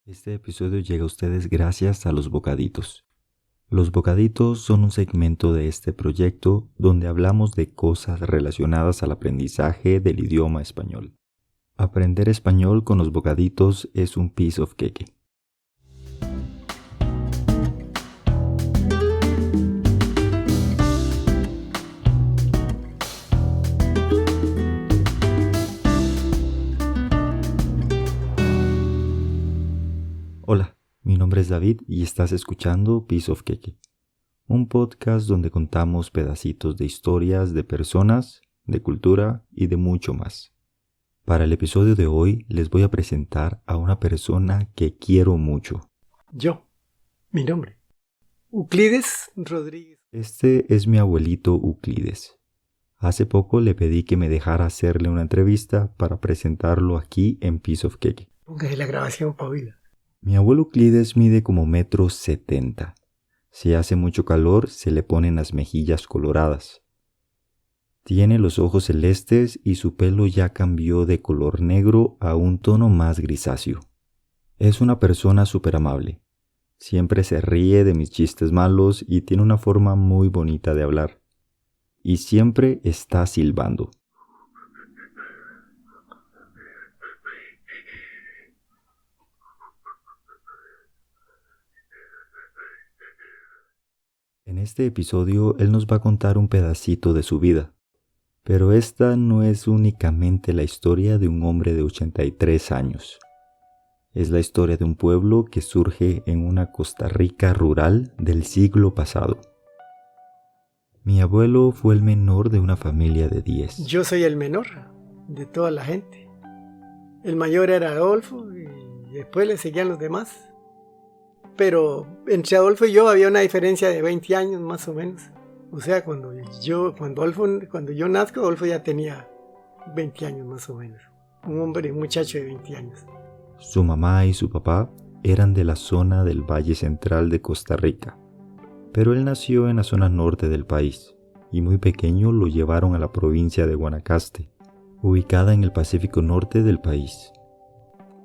Este episodio llega a ustedes gracias a Los Bocaditos. Los Bocaditos son un segmento de este proyecto donde hablamos de cosas relacionadas al aprendizaje del idioma español. Aprender español con los Bocaditos es un piece of cake. Hola, mi nombre es David y estás escuchando Piece of Cake, un podcast donde contamos pedacitos de historias de personas, de cultura y de mucho más. Para el episodio de hoy les voy a presentar a una persona que quiero mucho. Mi nombre, Euclides Rodríguez. Este es mi abuelito Euclides. Hace poco le pedí que me dejara hacerle una entrevista para presentarlo aquí en Piece of Cake. Póngase la grabación para oírla. Mi abuelo Euclides mide como 1,70 m. Si hace mucho calor, se le ponen las mejillas coloradas. Tiene los ojos celestes y su pelo ya cambió de color negro a un tono más grisáceo. Es una persona súper amable. Siempre se ríe de mis chistes malos y tiene una forma muy bonita de hablar. Y siempre está silbando. En este episodio él nos va a contar un pedacito de su vida, pero esta no es únicamente la historia de un hombre de 83 años. Es la historia de un pueblo que surge en una Costa Rica rural del siglo pasado. Mi abuelo fue el menor de una familia de 10. Yo soy el menor de toda la gente. El mayor era Adolfo y después le seguían los demás. Pero entre Adolfo y yo había una diferencia de 20 años más o menos. O sea, cuando yo nazco, Adolfo ya tenía 20 años más o menos. Un muchacho de 20 años. Su mamá y su papá eran de la zona del Valle Central de Costa Rica, pero él nació en la zona norte del país y muy pequeño lo llevaron a la provincia de Guanacaste, ubicada en el Pacífico Norte del país.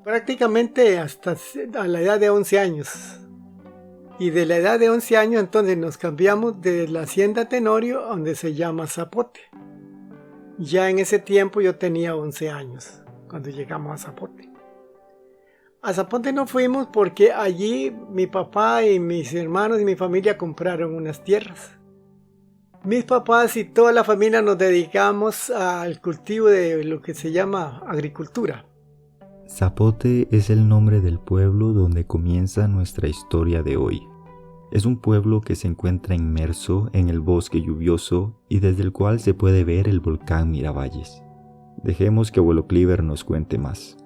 Prácticamente hasta a la edad de 11 años. Y de la edad de 11 años entonces nos cambiamos de la hacienda Tenorio, donde se llama Zapote. Ya en ese tiempo yo tenía 11 años cuando llegamos a Zapote. A Zapote no fuimos porque allí mi papá y mis hermanos y mi familia compraron unas tierras. Mis papás y toda la familia nos dedicamos al cultivo de lo que se llama agricultura. Zapote es el nombre del pueblo donde comienza nuestra historia de hoy. Es un pueblo que se encuentra inmerso en el bosque lluvioso y desde el cual se puede ver el volcán Miravalles. Dejemos que abuelo Cliver nos cuente más.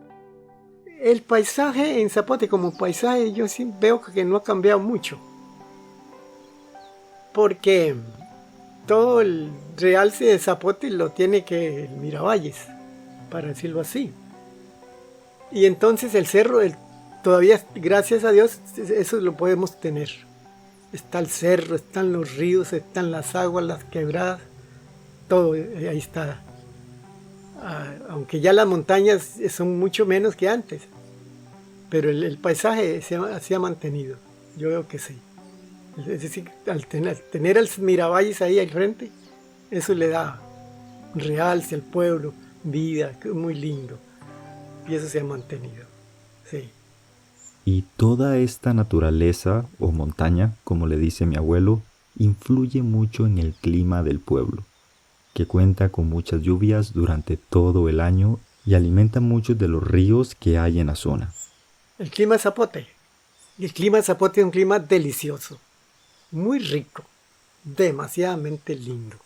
El paisaje en Zapote como paisaje yo sí veo que no ha cambiado mucho. Porque todo el realce de Zapote lo tiene que el Miravalles, para decirlo así. Y entonces el cerro, todavía, gracias a Dios, eso lo podemos tener. Está el cerro, están los ríos, están las aguas, las quebradas, todo ahí está. Aunque ya las montañas son mucho menos que antes, pero el paisaje se ha mantenido, yo veo que sí. Es decir, al tener el Miravalles ahí al frente, eso le da realce al pueblo, vida, muy lindo. Y eso se ha mantenido, sí. Y toda esta naturaleza o montaña, como le dice mi abuelo, influye mucho en el clima del pueblo, que cuenta con muchas lluvias durante todo el año y alimenta muchos de los ríos que hay en la zona. El clima de Zapote. El clima de Zapote es un clima delicioso, muy rico, demasiadamente lindo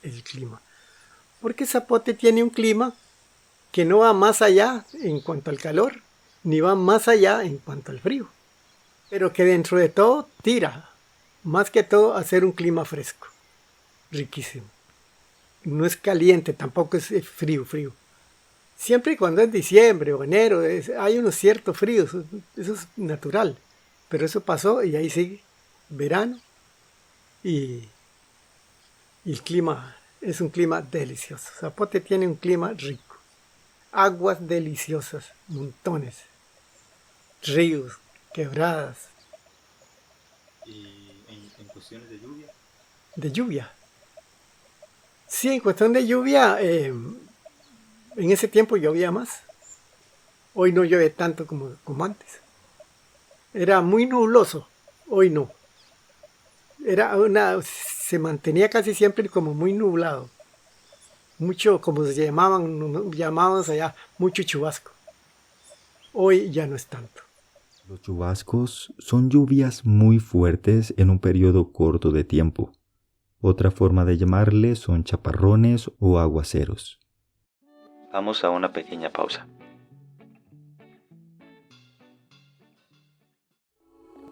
el clima. Porque Zapote tiene un clima que no va más allá en cuanto al calor, ni va más allá en cuanto al frío, pero que dentro de todo tira, más que todo, a ser un clima fresco, riquísimo. No es caliente, tampoco es frío. Siempre y cuando es diciembre o enero, hay unos ciertos fríos, eso es natural, pero eso pasó y ahí sigue verano y el clima es un clima delicioso. Zapote tiene un clima rico. Aguas deliciosas, montones. ríos, quebradas. ¿Y en cuestiones de lluvia? De lluvia. Sí, en cuestión de lluvia, en ese tiempo llovía más. Hoy no llueve tanto como antes. Era muy nubloso, hoy no. Se mantenía casi siempre como muy nublado. Mucho, como se llamábamos allá, mucho chubasco. Hoy ya no es tanto. Los chubascos son lluvias muy fuertes en un periodo corto de tiempo. Otra forma de llamarle son chaparrones o aguaceros. Vamos a una pequeña pausa.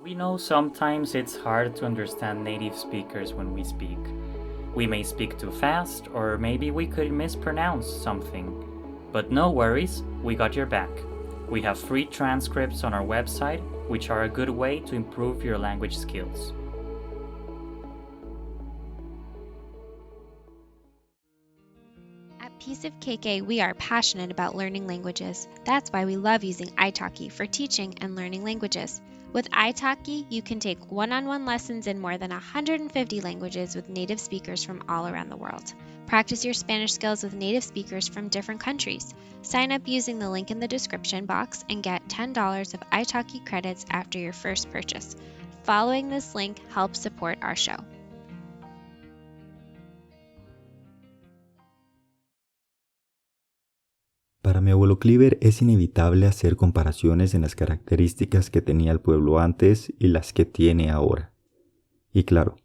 We know sometimes it's hard to understand native speakers when we speak. We may speak too fast, or maybe we could mispronounce something. But no worries, we got your back. We have free transcripts on our website, which are a good way to improve your language skills. At Piece of KK, we are passionate about learning languages. That's why we love using italki for teaching and learning languages. With italki, you can take one-on-one lessons in more than 150 languages with native speakers from all around the world. Practice your Spanish skills with native speakers from different countries. Sign up using the link in the description box and get $10 of italki credits after your first purchase. Following this link helps support our show. Para mi abuelo Cliver es inevitable hacer comparaciones en las características que tenía el pueblo antes y las que tiene ahora. Y claro,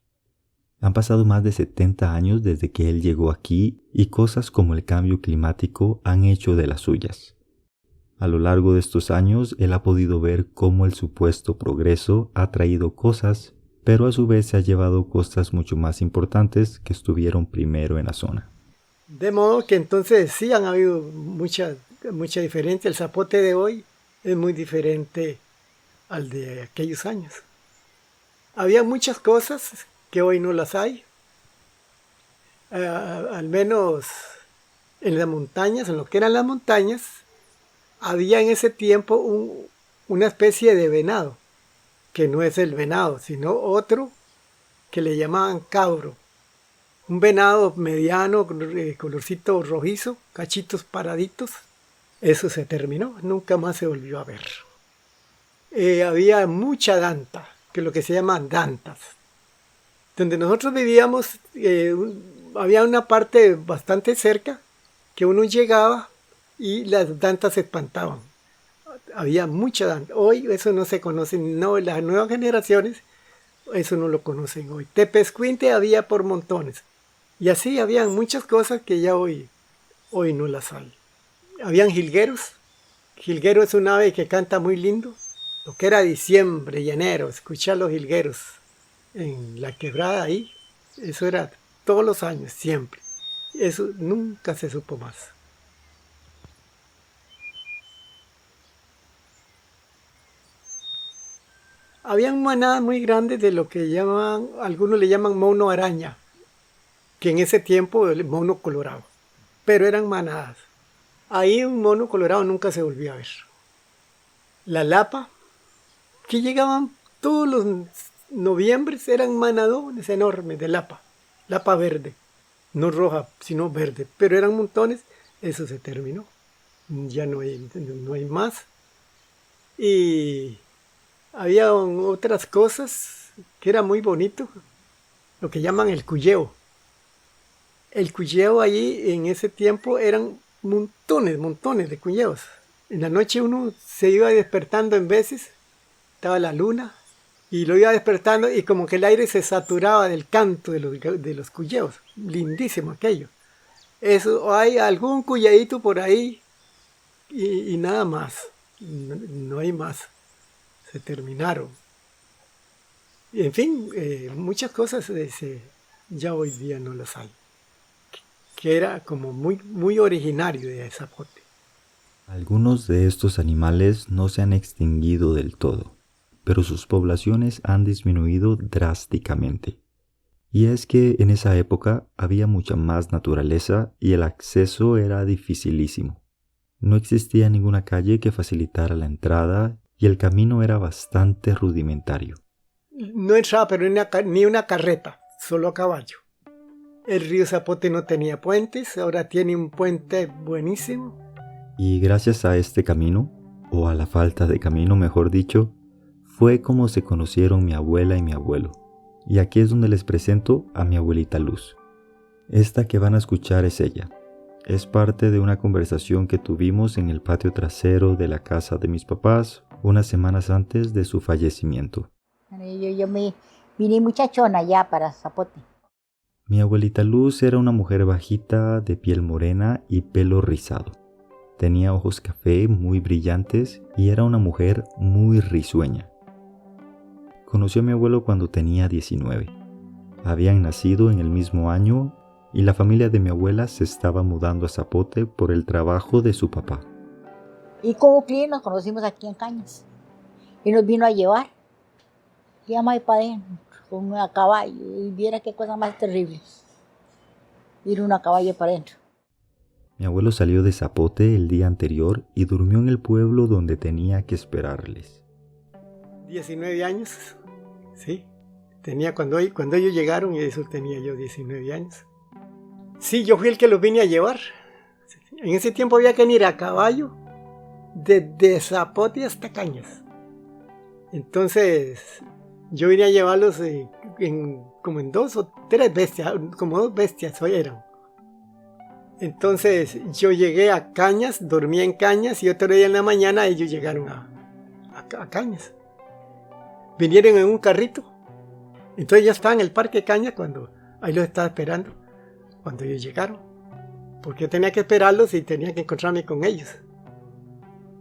han pasado más de 70 años desde que él llegó aquí y cosas como el cambio climático han hecho de las suyas. A lo largo de estos años él ha podido ver cómo el supuesto progreso ha traído cosas, pero a su vez se ha llevado cosas mucho más importantes que estuvieron primero en la zona. De modo que entonces sí han habido mucha diferencia. El zapote de hoy es muy diferente al de aquellos años. Había muchas cosas que hoy no las hay. Al menos en las montañas, en lo que eran las montañas, había en ese tiempo una especie de venado, que no es el venado, sino otro que le llamaban cabro. Un venado mediano, colorcito rojizo, cachitos paraditos. Eso se terminó, nunca más se volvió a ver. Había mucha danta, que es lo que se llaman dantas. Donde nosotros vivíamos, había una parte bastante cerca, que uno llegaba y las dantas se espantaban. Había mucha danta. Hoy eso no se conoce, no, las nuevas generaciones, eso no lo conocen hoy. Tepezcuinte había por montones. Y así habían muchas cosas que ya hoy no las hay. Habían jilgueros. Jilguero es un ave que canta muy lindo. Lo que era diciembre y enero, escuchar los jilgueros en la quebrada ahí, eso era todos los años, siempre. Eso nunca se supo más. Habían manadas muy grandes de lo que algunos le llaman mono araña, que en ese tiempo el mono colorado, pero eran manadas. Ahí un mono colorado nunca se volvió a ver. La lapa, que llegaban todos los noviembres, eran manadones enormes de lapa verde, no roja, sino verde, pero eran montones. Eso se terminó, ya no hay más. Y había otras cosas que era muy bonito, lo que llaman el cuyeo. El cuyeo allí en ese tiempo eran montones de cuyeos. En la noche uno se iba despertando en veces, estaba la luna, y lo iba despertando y como que el aire se saturaba del canto de los cuyeos. Lindísimo aquello. Eso, hay algún cuyeíto por ahí y nada más. No hay más. Se terminaron. Y en fin, muchas cosas ya hoy día no las hay. Que era como muy originario de zapote. Algunos de estos animales no se han extinguido del todo, pero sus poblaciones han disminuido drásticamente. Y es que en esa época había mucha más naturaleza y el acceso era dificilísimo. No existía ninguna calle que facilitara la entrada y el camino era bastante rudimentario. No entraba pero ni una carreta, solo a caballo. El río Zapote no tenía puentes, ahora tiene un puente buenísimo. Y gracias a este camino, o a la falta de camino mejor dicho, fue como se conocieron mi abuela y mi abuelo. Y aquí es donde les presento a mi abuelita Luz. Esta que van a escuchar es ella. Es parte de una conversación que tuvimos en el patio trasero de la casa de mis papás unas semanas antes de su fallecimiento. Yo me vine muchachona ya para Zapote. Mi abuelita Luz era una mujer bajita, de piel morena y pelo rizado. Tenía ojos café muy brillantes y era una mujer muy risueña. Conoció a mi abuelo cuando tenía 19. Habían nacido en el mismo año y la familia de mi abuela se estaba mudando a Zapote por el trabajo de su papá. Y como cliente nos conocimos aquí en Cañas. Y nos vino a llevar. Y a mi padre con un caballo. Y viera qué cosa más terrible. Ir a caballo para adentro. Mi abuelo salió de Zapote el día anterior y durmió en el pueblo donde tenía que esperarles. 19 años, sí. Tenía cuando ellos llegaron, y eso tenía yo 19 años. Sí, yo fui el que los vine a llevar. En ese tiempo había que ir a caballo desde Zapote hasta Cañas. Entonces, yo vine a llevarlos como en 2 o 3 bestias, como 2 bestias eran. Entonces, yo llegué a Cañas, dormí en Cañas y otro día en la mañana ellos llegaron a Cañas. Vinieron en un carrito. Entonces ya estaba en el parque Cañas cuando ahí los estaba esperando. Cuando ellos llegaron. Porque yo tenía que esperarlos y tenía que encontrarme con ellos.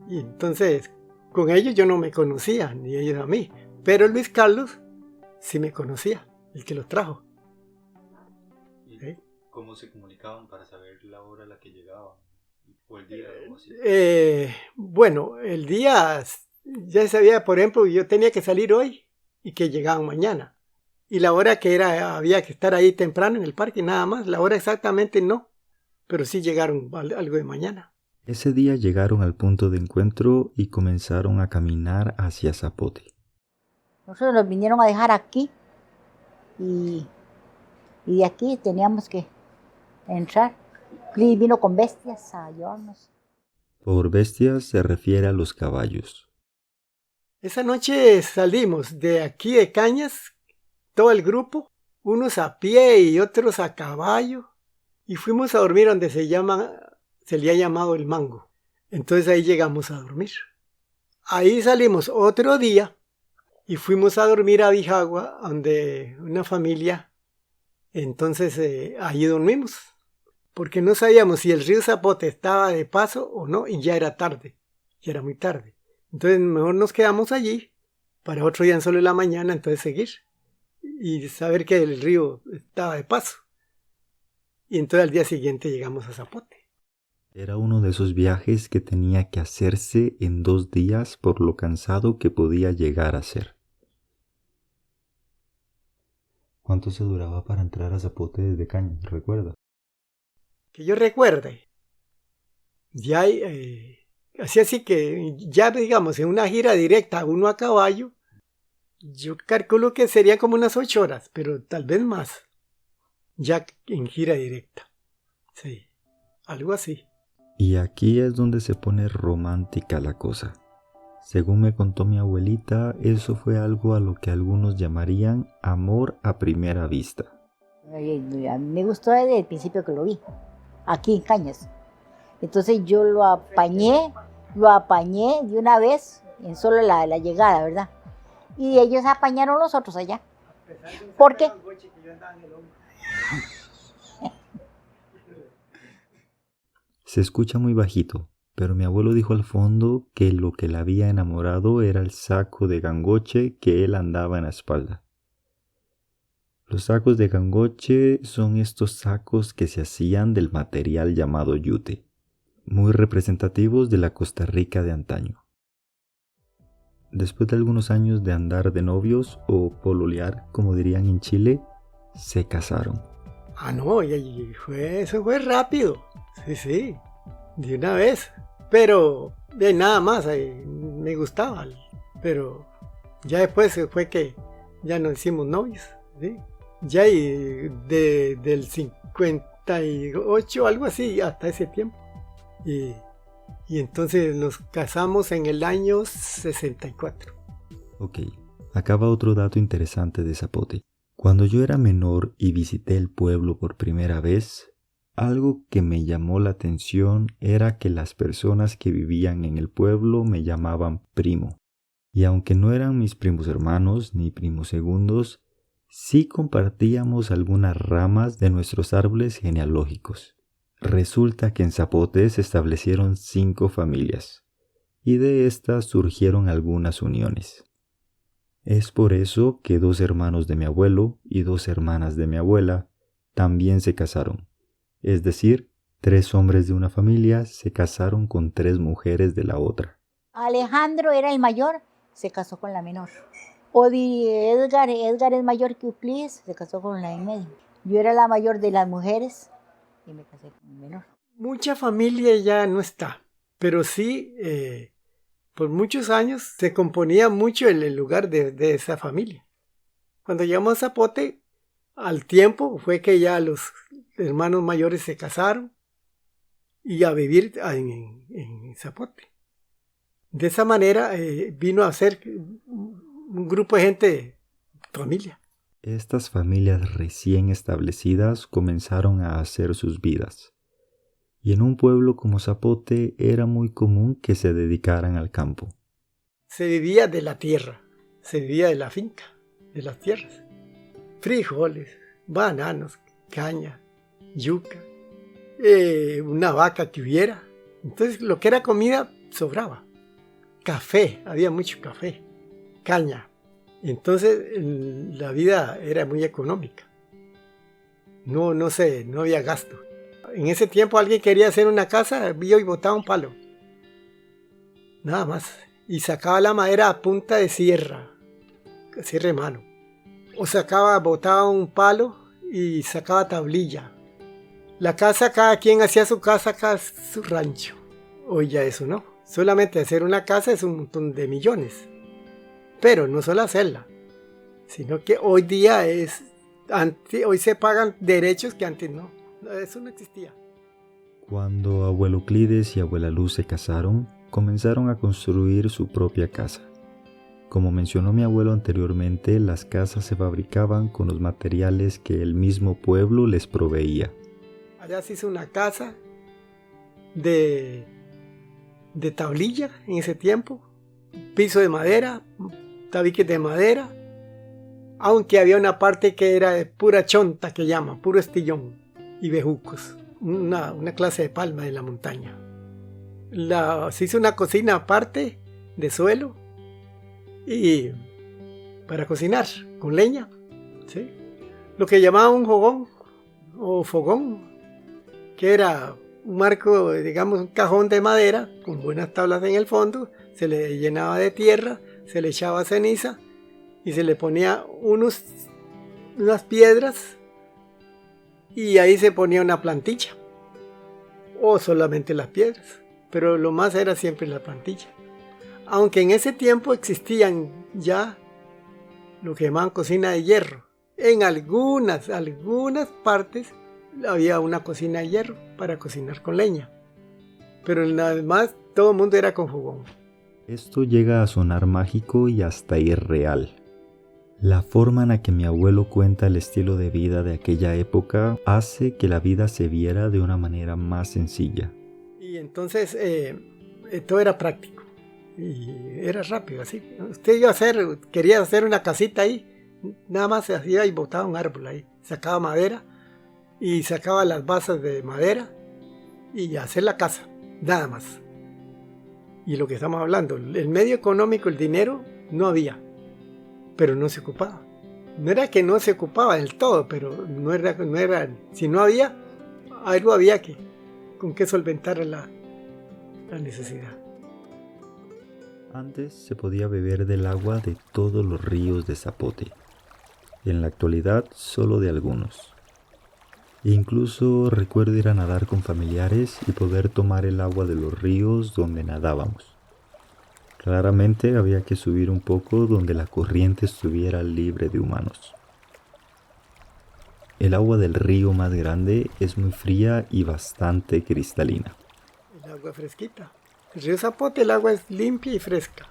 Y entonces, con ellos yo no me conocía, ni ellos a mí. Pero Luis Carlos sí me conocía, el que los trajo. ¿Sí? ¿Cómo se comunicaban para saber la hora a la que llegaban? ¿O el día? O así? Bueno, el día ya sabía, por ejemplo, yo tenía que salir hoy y que llegaban mañana. Y la hora que era, había que estar ahí temprano en el parque, nada más. La hora exactamente no, pero sí llegaron algo de mañana. Ese día llegaron al punto de encuentro y comenzaron a caminar hacia Zapote. Nosotros nos vinieron a dejar aquí y de aquí teníamos que entrar. Luis vino con bestias a llevarnos. Por bestias se refiere a los caballos. Esa noche salimos de aquí de Cañas, todo el grupo, unos a pie y otros a caballo, y fuimos a dormir donde se le ha llamado El Mango. Entonces ahí llegamos a dormir. Ahí salimos otro día y fuimos a dormir a Bijagua, donde una familia. Entonces ahí dormimos, porque no sabíamos si el río Zapote estaba de paso o no, y ya era tarde, ya era muy tarde. Entonces mejor nos quedamos allí para otro día en solo en la mañana, entonces seguir y saber que el río estaba de paso. Y entonces al día siguiente llegamos a Zapote. Era uno de esos viajes que tenía que hacerse en 2 días por lo cansado que podía llegar a ser. ¿Cuánto se duraba para entrar a Zapote desde Cañas? ¿Recuerda? Que yo recuerde. Ya así que ya digamos en una gira directa, uno a caballo, yo calculo que serían como unas 8 horas, pero tal vez más. Ya en gira directa. Sí, algo así. Y aquí es donde se pone romántica la cosa. Según me contó mi abuelita, eso fue algo a lo que algunos llamarían amor a primera vista. A mí me gustó desde el principio que lo vi, aquí en Cañas. Entonces yo lo apañé de una vez en solo la llegada, ¿verdad? Y ellos apañaron los otros allá. ¿Por qué? Se escucha muy bajito, pero mi abuelo dijo al fondo que lo que la había enamorado era el saco de gangoche que él andaba en la espalda. Los sacos de gangoche son estos sacos que se hacían del material llamado yute, muy representativos de la Costa Rica de antaño. Después de algunos años de andar de novios o pololear, como dirían en Chile, se casaron. Ah, no, eso fue rápido. Sí, de una vez. Pero de nada más, me gustaba. Pero ya después fue que ya nos hicimos novios, ¿sí? Ya del 58, algo así, hasta ese tiempo. Y entonces nos casamos en el año 64. Ok, acá va otro dato interesante de Zapote. Cuando yo era menor y visité el pueblo por primera vez, algo que me llamó la atención era que las personas que vivían en el pueblo me llamaban primo. Y aunque no eran mis primos hermanos ni primos segundos, sí compartíamos algunas ramas de nuestros árboles genealógicos. Resulta que en Zapote se establecieron 5 familias, y de estas surgieron algunas uniones. Es por eso que 2 hermanos de mi abuelo y 2 hermanas de mi abuela también se casaron. Es decir, 3 hombres de una familia se casaron con 3 mujeres de la otra. Alejandro era el mayor, se casó con la menor. Edgar es mayor que Euclides, se casó con la en medio. Yo era la mayor de las mujeres y me casé con el menor. Mucha familia ya no está, pero sí, por muchos años se componía mucho el lugar de esa familia. Cuando llegamos a Zapote, al tiempo fue que ya los hermanos mayores se casaron y a vivir en Zapote. De esa manera vino a ser un grupo de gente, familia. Estas familias recién establecidas comenzaron a hacer sus vidas. Y en un pueblo como Zapote era muy común que se dedicaran al campo. Se vivía de la tierra, se vivía de la finca, de las tierras. Frijoles, bananos, caña, yuca, una vaca que hubiera. Entonces lo que era comida sobraba. Café, había mucho café, caña. Entonces la vida era muy económica. No había gasto. En ese tiempo alguien quería hacer una casa, vio y botaba un palo. Nada más. Y sacaba la madera a punta de sierra de mano. O botaba un palo y sacaba tablilla. La casa, cada quien hacía su casa, acá su rancho. Hoy ya eso no. Solamente hacer una casa es un montón de millones. Pero no solo hacerla, sino que hoy día hoy se pagan derechos que antes no. Eso no existía. Cuando abuelo Euclides y abuela Luz se casaron, comenzaron a construir su propia casa. Como mencionó mi abuelo anteriormente, las casas se fabricaban con los materiales que el mismo pueblo les proveía. Allá se hizo una casa de tablilla en ese tiempo, piso de madera, tabiques de madera, aunque había una parte que era de pura chonta, que llaman, puro estillón y bejucos, una clase de palma de la montaña. Se hizo una cocina aparte de suelo y para cocinar con leña, ¿sí? Lo que llamaban un jogón o fogón, que era un marco, digamos un cajón de madera con buenas tablas en el fondo, se le llenaba de tierra, se le echaba ceniza y se le ponía unas piedras y ahí se ponía una plantilla o solamente las piedras, pero lo más era siempre la plantilla. Aunque en ese tiempo existían ya lo que llamaban cocina de hierro. En algunas partes había una cocina de hierro para cocinar con leña, pero nada más todo el mundo era con fogón. Esto llega a sonar mágico y hasta irreal. La forma en la que mi abuelo cuenta el estilo de vida de aquella época hace que la vida se viera de una manera más sencilla. Y entonces todo era práctico y era rápido así. Usted quería hacer una casita ahí, nada más se hacía y botaba un árbol ahí, sacaba madera y sacaba las basas de madera y hacer la casa, nada más. Y lo que estamos hablando, el medio económico, el dinero, no había, pero no se ocupaba. No era que no se ocupaba del todo, pero no era si no había, algo había con que solventar la necesidad. Antes se podía beber del agua de todos los ríos de Zapote. En la actualidad, solo de algunos. Incluso recuerdo ir a nadar con familiares y poder tomar el agua de los ríos donde nadábamos. Claramente había que subir un poco donde la corriente estuviera libre de humanos. El agua del río más grande es muy fría y bastante cristalina. El agua fresquita. El río Zapote, el agua es limpia y fresca.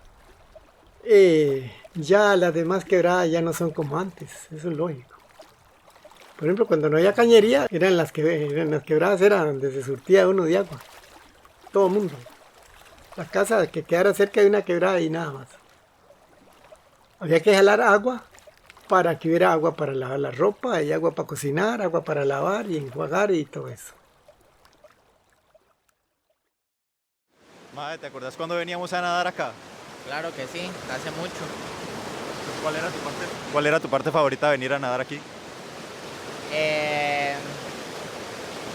Ya las demás quebradas ya no son como antes, eso es lógico. Por ejemplo, cuando no había cañería, eran las quebradas era donde se surtía uno de agua. Todo el mundo. La casa que quedara cerca de una quebrada y nada más. Había que jalar agua para que hubiera agua para lavar la ropa, y agua para cocinar, agua para lavar y enjuagar y todo eso. Madre, ¿te acuerdas cuando veníamos a nadar acá? Claro que sí, hace mucho. ¿Cuál era tu parte favorita de venir a nadar aquí?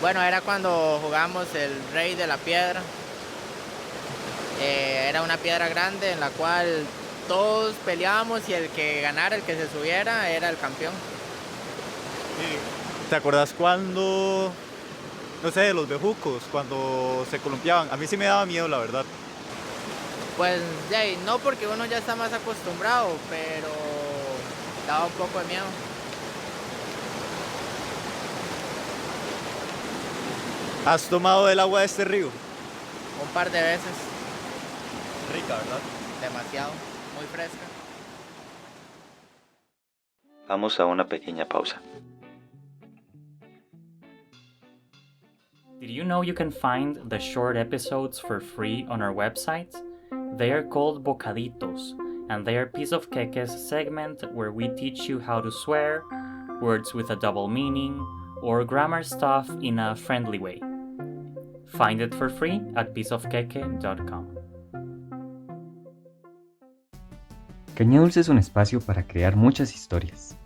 Bueno, era cuando jugamos el Rey de la Piedra. Era una piedra grande en la cual todos peleábamos y el que ganara, el que se subiera, era el campeón. ¿Te acuerdas cuando, no sé, los bejucos, cuando se columpiaban? A mí sí me daba miedo, la verdad. Pues no, porque uno ya está más acostumbrado, pero daba un poco de miedo. ¿Has tomado el agua de este río? Un par de veces. Rica, ¿verdad? Demasiado, muy fresca. Vamos a una pequeña pausa. Did you know you can find the short episodes for free on our website? They are called Bocaditos, and they are Piece of Queque's segment where we teach you how to swear, words with a double meaning, or grammar stuff in a friendly way. Find it for free at pieceofqueque.com. Caña Dulce es un espacio para crear muchas historias,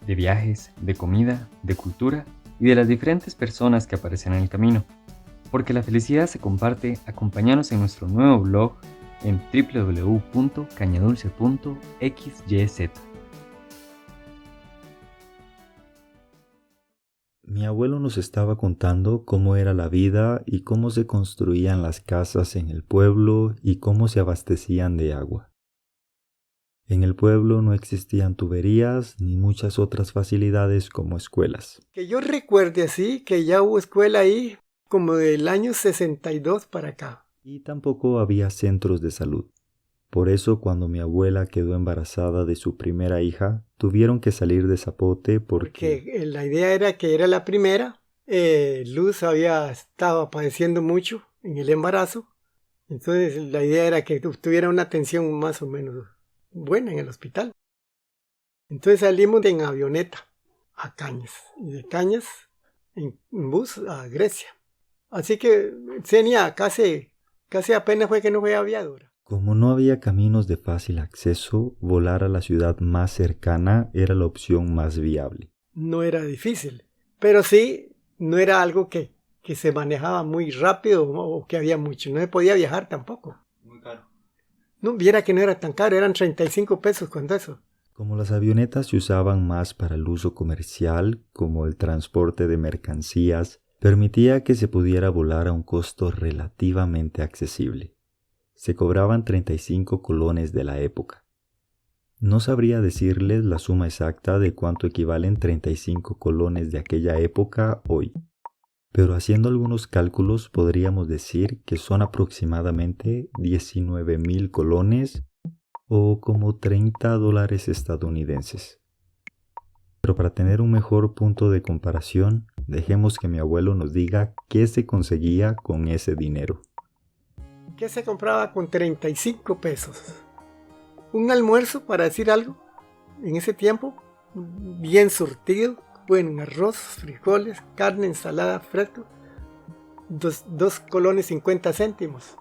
de viajes, de comida, de cultura y de las diferentes personas que aparecen en el camino, porque la felicidad se comparte. Acompáñanos en nuestro nuevo blog en www.cañadulce.xyz. Mi abuelo nos estaba contando cómo era la vida y cómo se construían las casas en el pueblo y cómo se abastecían de agua. En el pueblo no existían tuberías ni muchas otras facilidades como escuelas. Que yo recuerde así, que ya hubo escuela ahí como del año 62 para acá. Y tampoco había centros de salud. Por eso cuando mi abuela quedó embarazada de su primera hija, tuvieron que salir de Zapote porque la idea era que era la primera. Luz estaba padeciendo mucho en el embarazo. Entonces la idea era que tuviera una atención más o menos buena en el hospital. Entonces salimos en avioneta a Cañas y de Cañas en bus a Grecia. Así que Xenia casi apenas fue que no fue aviadora. Como no había caminos de fácil acceso, volar a la ciudad más cercana era la opción más viable. No era difícil, pero sí no era algo que se manejaba muy rápido o que había mucho. No se podía viajar tampoco. Muy caro. No, viera que no era tan caro, eran 35 pesos cuando eso. Como las avionetas se usaban más para el uso comercial, como el transporte de mercancías, permitía que se pudiera volar a un costo relativamente accesible. Se cobraban 35 colones de la época. No sabría decirles la suma exacta de cuánto equivalen 35 colones de aquella época hoy, pero haciendo algunos cálculos podríamos decir que son aproximadamente 19,000 colones o como $30 estadounidenses. Pero para tener un mejor punto de comparación, dejemos que mi abuelo nos diga qué se conseguía con ese dinero. ¿Qué se compraba con 35 pesos? Un almuerzo, para decir algo, en ese tiempo, bien surtido, buen arroz, frijoles, carne, ensalada fresca, 2 colones 50 céntimos.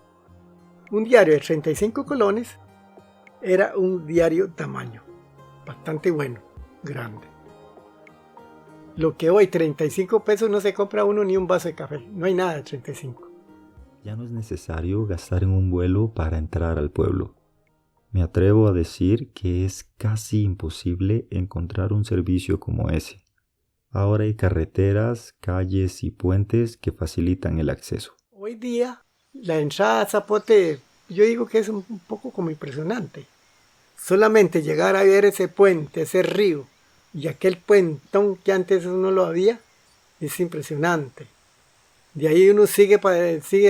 Un diario de 35 colones era un diario tamaño, bastante bueno, grande. Lo que hoy 35 pesos no se compra uno ni un vaso de café, no hay nada de 35. Ya no es necesario gastar en un vuelo para entrar al pueblo. Me atrevo a decir que es casi imposible encontrar un servicio como ese. Ahora hay carreteras, calles y puentes que facilitan el acceso. Hoy día, la entrada a Zapote, yo digo que es un poco como impresionante. Solamente llegar a ver ese puente, ese río, y aquel puentón que antes no lo había, es impresionante. De ahí uno sigue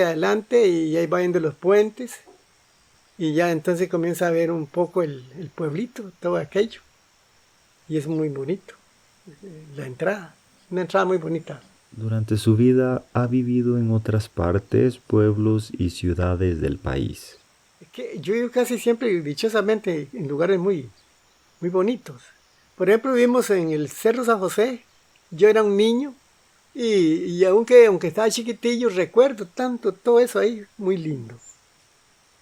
adelante y ahí va viendo los puentes, y ya entonces comienza a ver un poco el pueblito, todo aquello. Y es muy bonito, la entrada, una entrada muy bonita. Durante su vida ha vivido en otras partes, pueblos y ciudades del país. Que yo vivo casi siempre, dichosamente, en lugares muy, muy bonitos. Por ejemplo, vivimos en el Cerro San José. Yo era un niño y aunque estaba chiquitillo, recuerdo tanto todo eso ahí, muy lindo.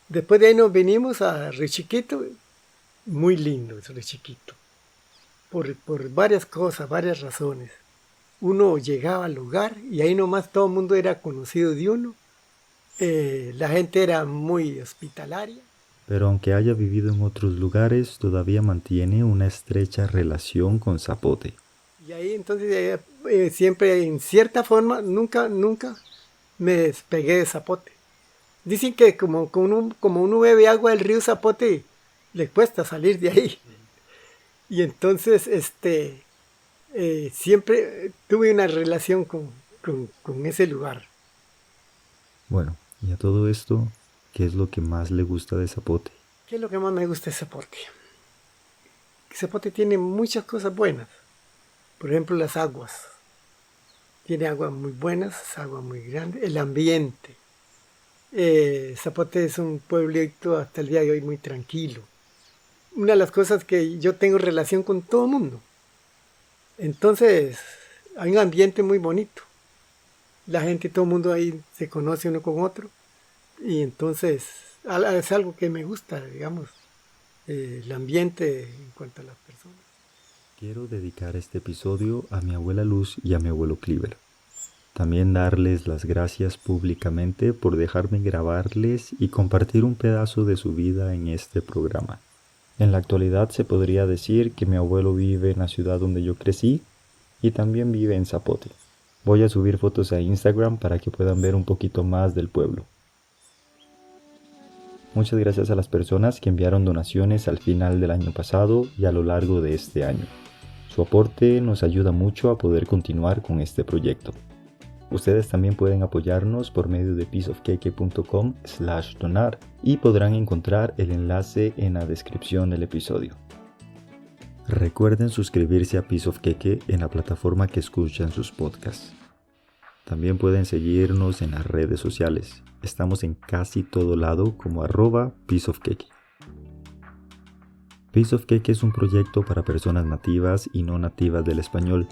Después de ahí nos vinimos a Río Chiquito, muy lindo ese Río Chiquito. Por varias cosas, varias razones. Uno llegaba al lugar y ahí nomás todo el mundo era conocido de uno. La gente era muy hospitalaria. Pero aunque haya vivido en otros lugares, todavía mantiene una estrecha relación con Zapote. Y ahí entonces siempre, en cierta forma, nunca me despegué de Zapote. Dicen que como uno bebe agua del río Zapote, le cuesta salir de ahí. Y entonces siempre tuve una relación con ese lugar. Bueno, y a todo esto, ¿qué es lo que más le gusta de Zapote? ¿Qué es lo que más me gusta de Zapote? Zapote tiene muchas cosas buenas. Por ejemplo, las aguas. Tiene aguas muy buenas, agua muy grande. El ambiente. Zapote es un pueblito hasta el día de hoy muy tranquilo. Una de las cosas que yo tengo relación con todo el mundo. Entonces, hay un ambiente muy bonito. La gente, todo el mundo ahí se conoce uno con otro. Y entonces, es algo que me gusta, digamos, el ambiente en cuanto a las personas. Quiero dedicar este episodio a mi abuela Luz y a mi abuelo Cliver. También darles las gracias públicamente por dejarme grabarles y compartir un pedazo de su vida en este programa. En la actualidad se podría decir que mi abuelo vive en la ciudad donde yo crecí y también vive en Zapote. Voy a subir fotos a Instagram para que puedan ver un poquito más del pueblo. Muchas gracias a las personas que enviaron donaciones al final del año pasado y a lo largo de este año. Su aporte nos ayuda mucho a poder continuar con este proyecto. Ustedes también pueden apoyarnos por medio de pieceofcake.com/donar y podrán encontrar el enlace en la descripción del episodio. Recuerden suscribirse a Piece of Cake en la plataforma que escuchan sus podcasts. También pueden seguirnos en las redes sociales. Estamos en casi todo lado como @pieceofcake. Piece of Cake es un proyecto para personas nativas y no nativas del español.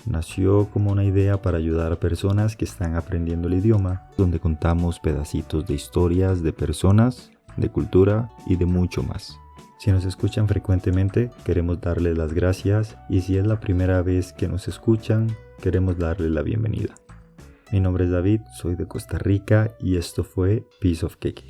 Nació como una idea para ayudar a personas que están aprendiendo el idioma, donde contamos pedacitos de historias de personas, de cultura y de mucho más. Si nos escuchan frecuentemente, queremos darles las gracias, y si es la primera vez que nos escuchan, queremos darles la bienvenida. Mi nombre es David, soy de Costa Rica y esto fue Piece of Cake.